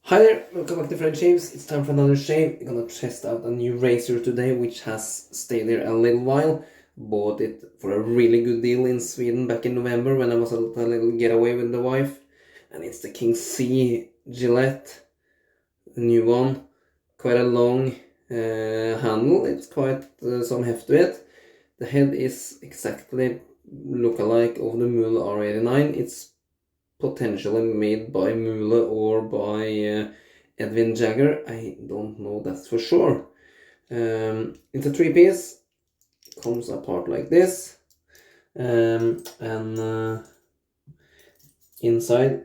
Hi there, welcome back to Fred Shaves. It's time for another shave. We're gonna test out a new razor today, which has stayed there a little while. Bought it for a really good deal in Sweden back in November when I was a little getaway with the wife. And it's the King C Gillette, the new one. Quite a long handle, it's quite some heft to it. The head is exactly look-alike of the Mule R89. It's potentially made by Mule or by Edwin Jagger. I don't know that for sure. It's a 3-piece, comes apart like this, and inside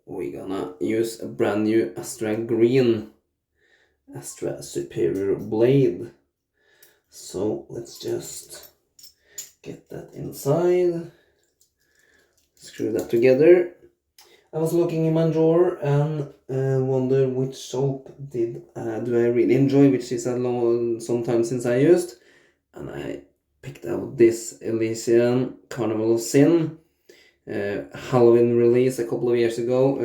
we're gonna use a brand new Astra green Astra Superior blade. So let's just get that inside, screw that together. I was looking in my drawer and wondered which soap do I really enjoy, which is some time since I used, and I picked out this Elysian Carneval Sin Halloween release a couple of years ago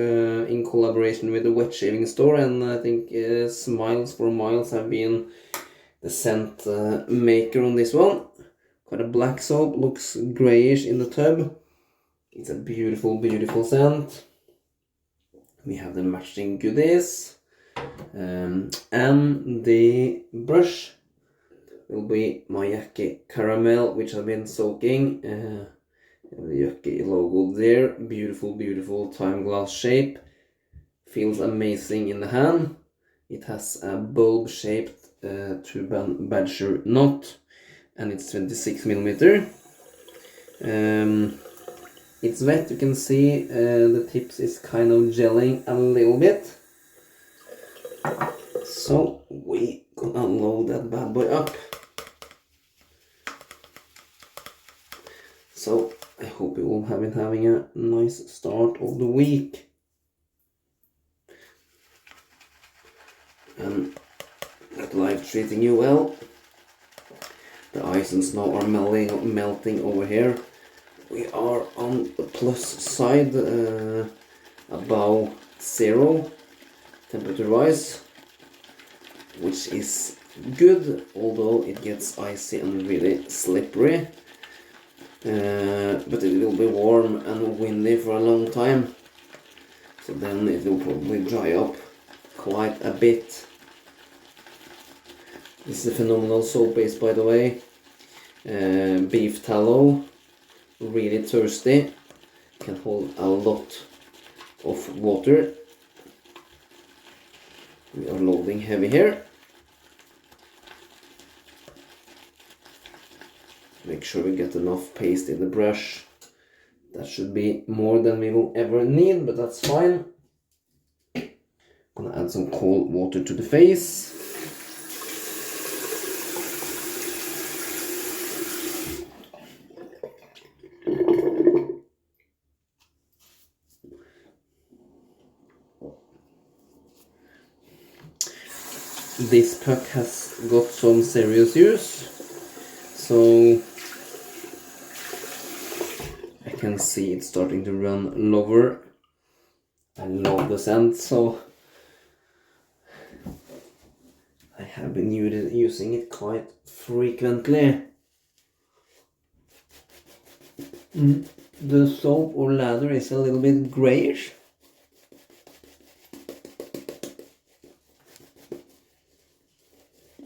in collaboration with the wet shaving store, and I think Smiles for Miles have been the scent maker on this one. Quite a black soap, looks grayish in the tub. It's a beautiful, beautiful scent. We have the matching goodies, and the brush will be my Yaqi Caramel, which I've been soaking. The Yaqi logo there, beautiful, beautiful time glass shape, feels amazing in the hand. It has a bulb shaped badger knot, and it's 26 millimeter. It's wet, you can see the tips is kind of gelling a little bit. So we gonna load that bad boy up. So I hope you all have been having a nice start of the week. And that life treating you well. The ice and snow are melting over here. We are on the plus side, above 0 temperature wise, which is good, although it gets icy and really slippery. But it will be warm and windy for a long time, so then it will probably dry up quite a bit. This is a phenomenal soap base, by the way. Beef tallow. Really thirsty, can hold a lot of water. We are loading heavy here. Make sure we get enough paste in the brush. That should be more than we will ever need, but that's fine. Gonna add some cold water to the face. This puck has got some serious use, so I can see it's starting to run lower. I love the scent, so I have been using it quite frequently. The soap or lather is a little bit grayish.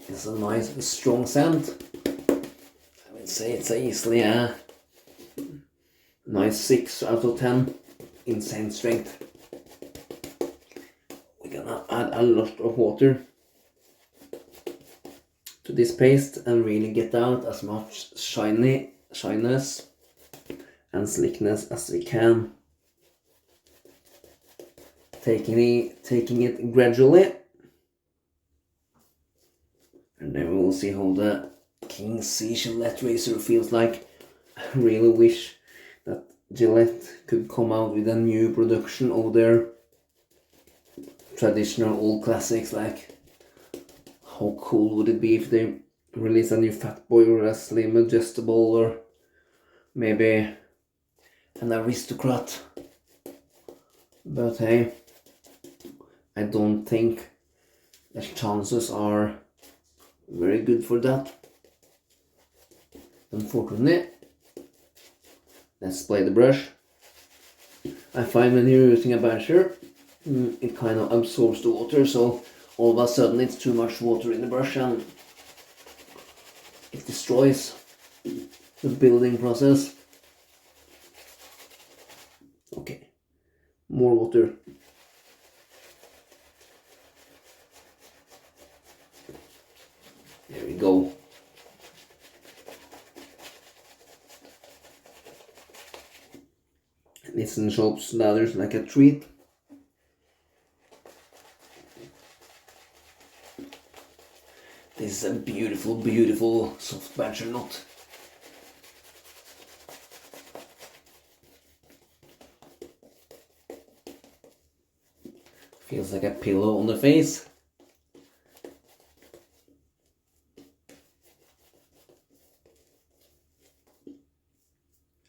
It's a nice strong scent. I would say it's easily a nice 6 out of 10. Insane strength. We're gonna add a lot of water to this paste and really get out as much shyness and slickness as we can. Taking it gradually. And then we will see how the King C Gillette razor feels like. I really wish that Gillette could come out with a new production of their traditional old classics. Like, how cool would it be if they release a new Fat Boy or a Slim Adjustable, or maybe an Aristocrat. But hey, I don't think the chances are very good for that, unfortunately. Let's spray the brush. I find when you're using a basher, it kind of absorbs the water, so all of a sudden it's too much water in the brush and it destroys the building process. Okay, more water. There we go. Elysian shops lathers like a treat. This is a beautiful, beautiful soft badger knot. Feels like a pillow on the face.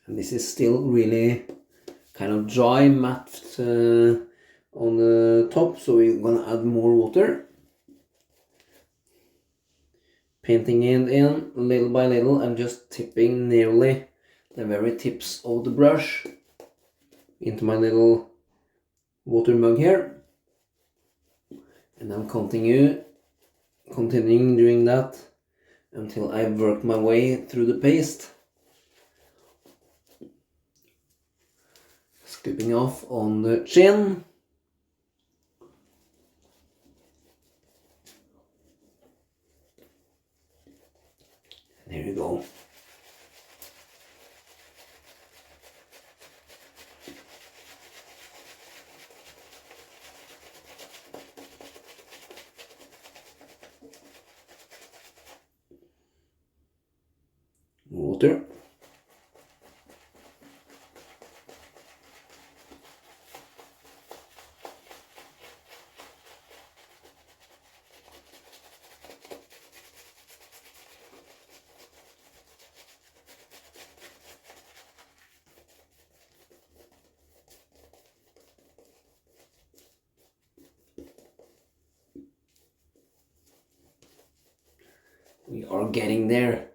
And this is still really kind of dry, matte on the top, so we're gonna add more water. Painting it in little by little. I'm just tipping nearly the very tips of the brush into my little water mug here. And I'm continuing doing that until I work my way through the paste. Scooping off on the chin. There you go. Water. We are getting there.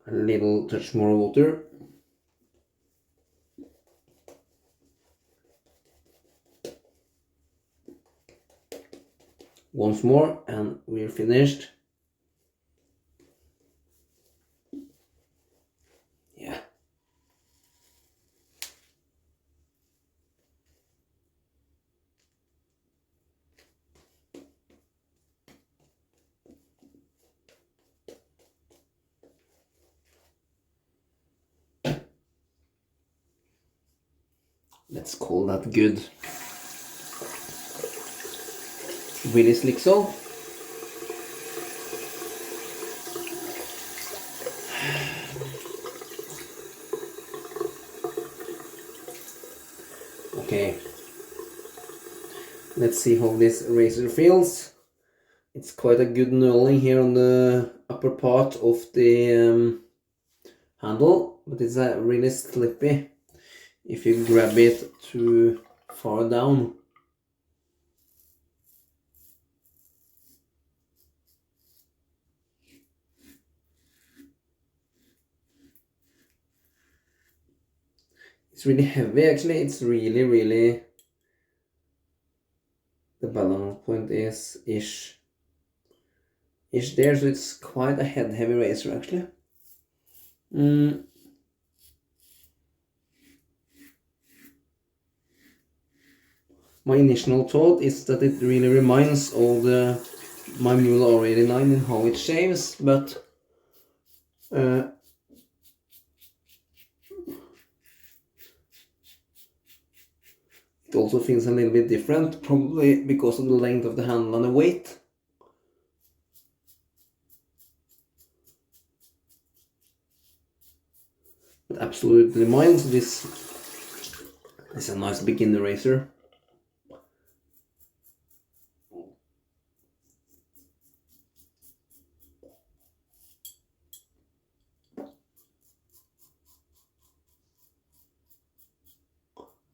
A little touch more water. Once more and we're finished. Yeah. Let's call that good. Really slick so. Okay. Let's see how this razor feels. It's quite a good knurling here on the upper part of the handle, but it's really slippy if you grab it too far down. It's really heavy actually. It's really the balance point is ish there, so it's quite a heavy razor actually. My initial thought is that it really reminds of my Mule R89 in how it shaves, but it also feels a little bit different, probably because of the length of the handle and the weight. But absolutely mine, so this is a nice beginner razor.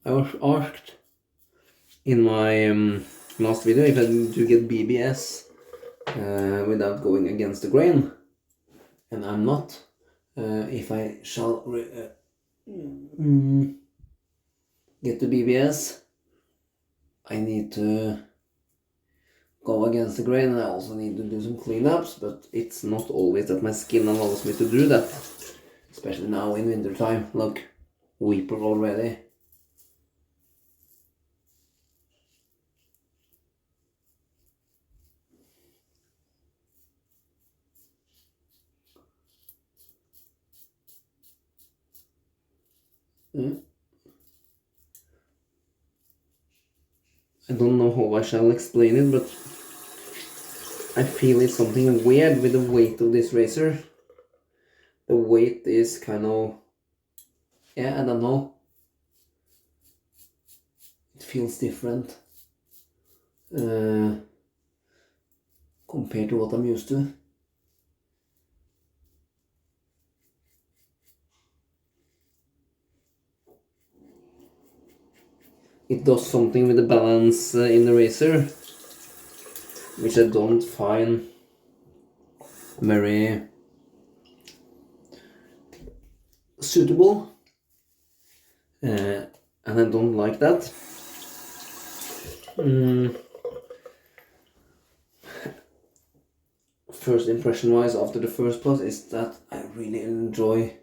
I was asked in my last video if I do get BBS without going against the grain, and I'm not. If I shall get the BBS, I need to go against the grain, and I also need to do some cleanups, but it's not always that my skin allows me to do that, especially now in winter time. Look, weeper already. I don't know how I shall explain it, but I feel it's something weird with the weight of this razor. The weight is kind of, yeah, I don't know. It feels different compared to what I'm used to. It does something with the balance in the razor, which I don't find very suitable, and I don't like that. First impression wise after the first pass is that I really enjoy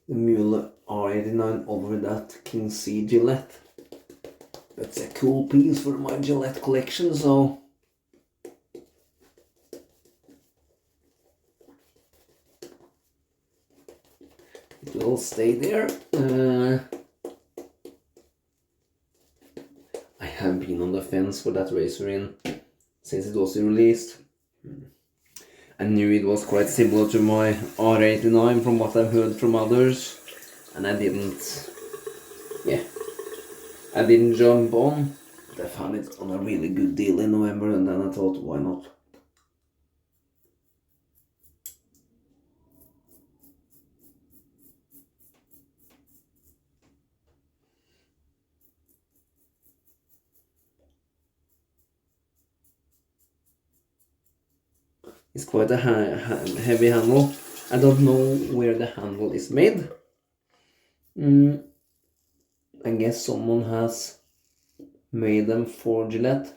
the Mule R89 over that King C Gillette. That's a cool piece for my Gillette collection, so it will stay there. I have been on the fence for that razor since it was released. I knew it was quite similar to my R89 from what I've heard from others, and I didn't jump on. But I found it on a really good deal in November, and then I thought, why not? It's quite a heavy handle. I don't know where the handle is made. I guess someone has made them for Gillette.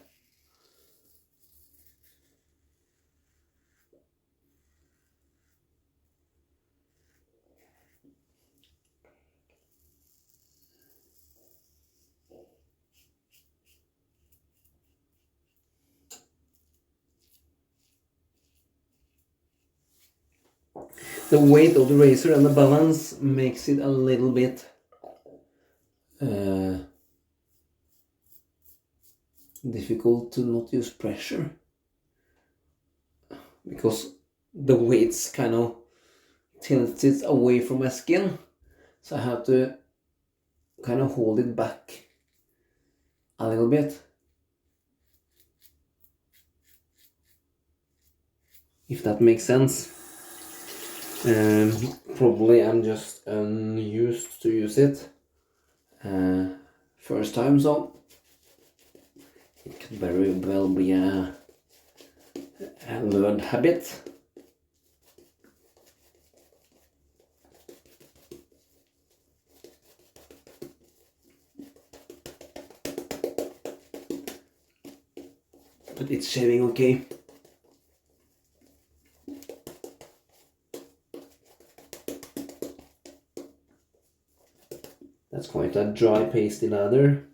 The weight of the razor and the balance makes it a little bit difficult to not use pressure, because the weight's kind of tilts it away from my skin, so I have to kind of hold it back a little bit, if that makes sense. Probably I'm just unused to use it first time, so it could very well be a learned habit. But it's shaving okay. That's quite a dry pasty lather,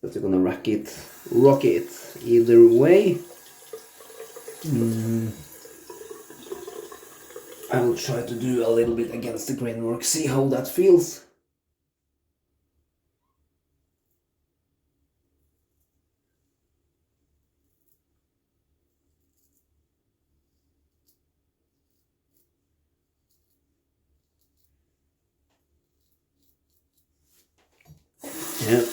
but we're gonna rock it either way. I will try to do a little bit against the grain work, see how that feels. Yeah.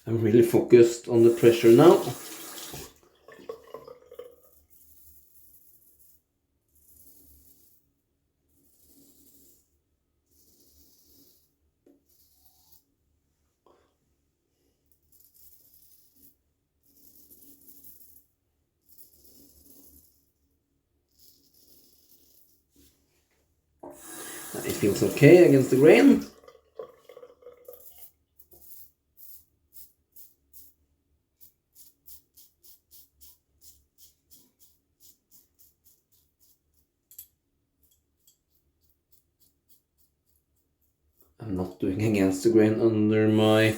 I'm really focused on the pressure now. It feels okay against the grain. I'm not doing against the grain under my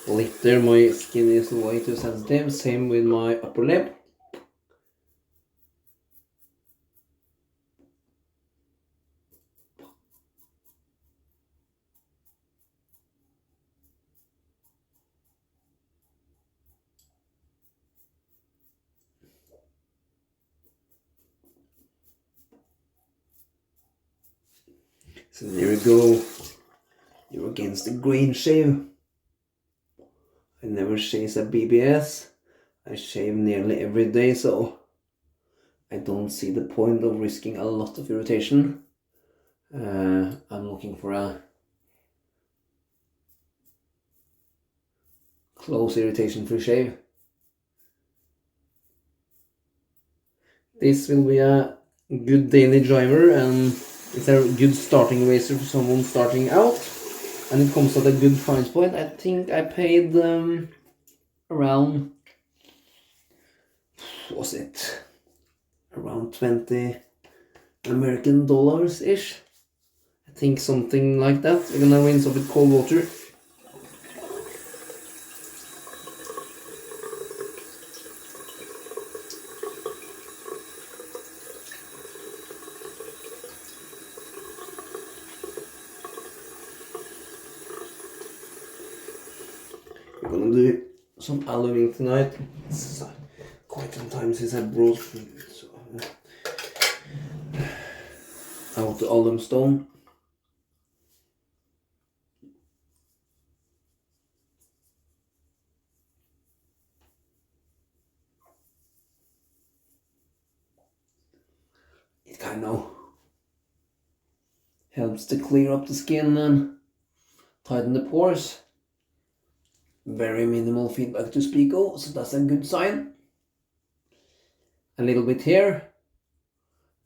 lip there. My skin is way too sensitive. Same with my upper lip. So there we go. You're against the grain shave. I never shave a BBS. I shave nearly every day, so I don't see the point of risking a lot of irritation. I'm looking for a close irritation-free shave. This will be a good daily driver, and it's a good starting razor for someone starting out. And it comes at a good price point. I think I paid around, was it around 20 American dollars-ish? I think something like that. We're gonna rinse off with cold water. We're gonna do some aluminum tonight. It's quite some time since I brought out the alum stone. It kind of helps to clear up the skin and tighten the pores. Very minimal feedback to speak of, so that's a good sign. A little bit here,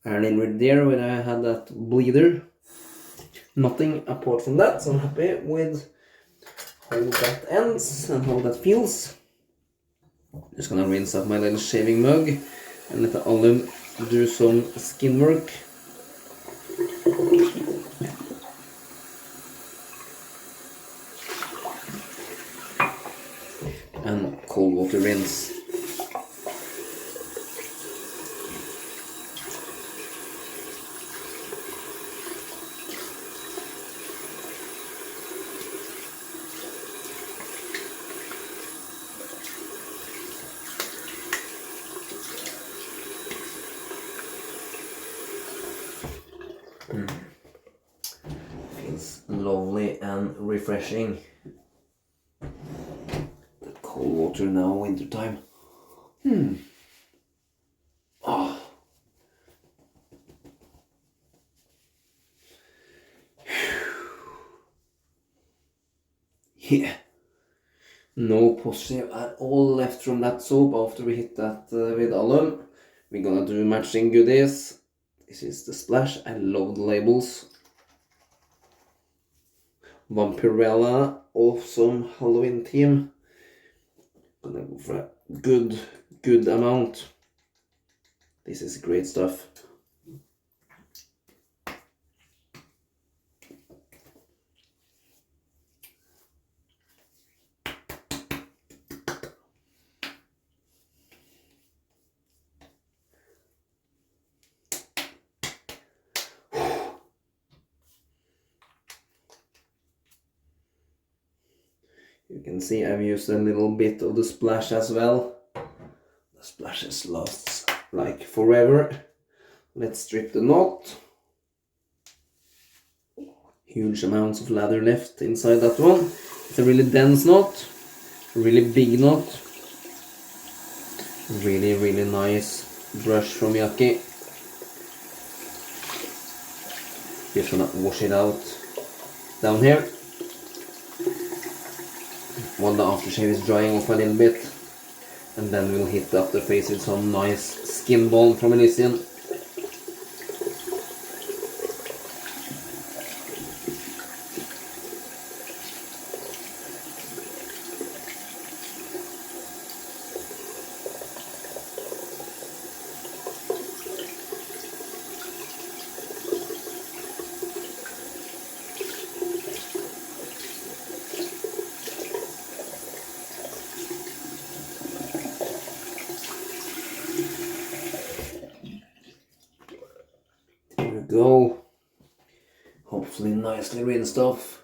and a little bit there when I had that bleeder. Nothing apart from that, so I'm happy with how that ends and how that feels. Just gonna rinse up my little shaving mug and let the alum do some skin work. And cold water rinse. Feels lovely and refreshing. The cold water now, winter time. Oh. Yeah. No positive at all left from that soap after we hit that with alum. We're gonna do matching goodies. This is the splash. I love the labels. Vampirella, awesome Halloween theme. Gonna go for a good amount. This is great stuff. You can see I've used a little bit of the splash as well. The splashes lasts like forever. Let's strip the knot. Huge amounts of lather left inside that one. It's a really dense knot. really big knot. Really nice brush from Yaqi. Just gonna wash it out down here while the aftershave is drying off a little bit, and then we'll hit up the face with some nice skin balm from Elysian. Go. Hopefully nicely rinsed off.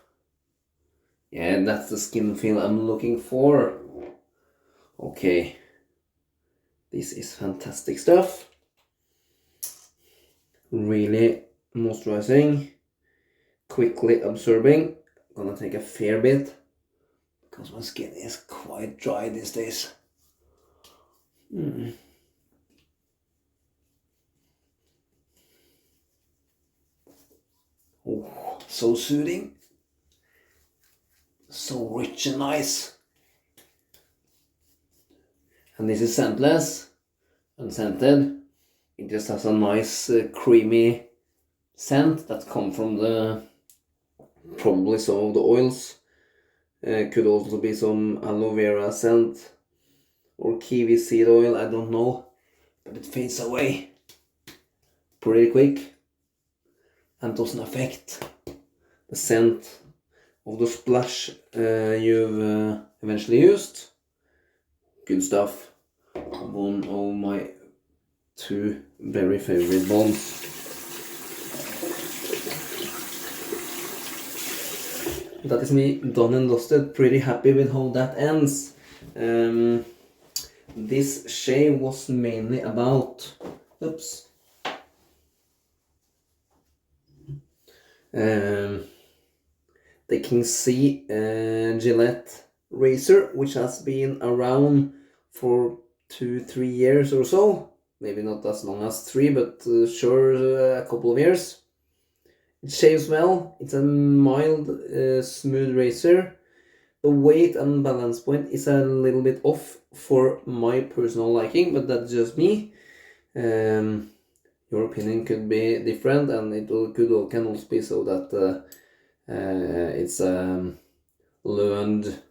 Yeah, that's the skin feel I'm looking for. Okay. This is fantastic stuff. Really moisturizing. Quickly absorbing. Gonna take a fair bit because my skin is quite dry these days. Oh, so soothing, so rich and nice. And this is scentless, unscented. It just has a nice creamy scent that comes from the probably some of the oils. Could also be some aloe vera scent or kiwi seed oil, I don't know, but it fades away pretty quick and doesn't affect the scent of the splash you've eventually used. Good stuff. One of my two very favorite balms. That is me done and dusted. Pretty happy with how that ends. This shave was mainly about, oops, the King C Gillette razor, which has been around for 2-3 years or so. Maybe not as long as 3, but sure, a couple of years. It shaves well. It's a mild, smooth razor. The weight and balance point is a little bit off for my personal liking, but that's just me. Your opinion could be different, and it can also be so that it's a learned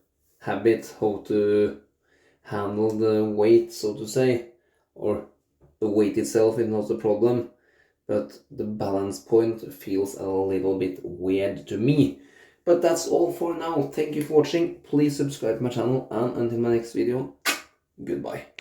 habit how to handle the weight, so to say, or the weight itself is not the problem, but the balance point feels a little bit weird to me. But that's all for now. Thank you for watching. Please subscribe to my channel, and until my next video, goodbye.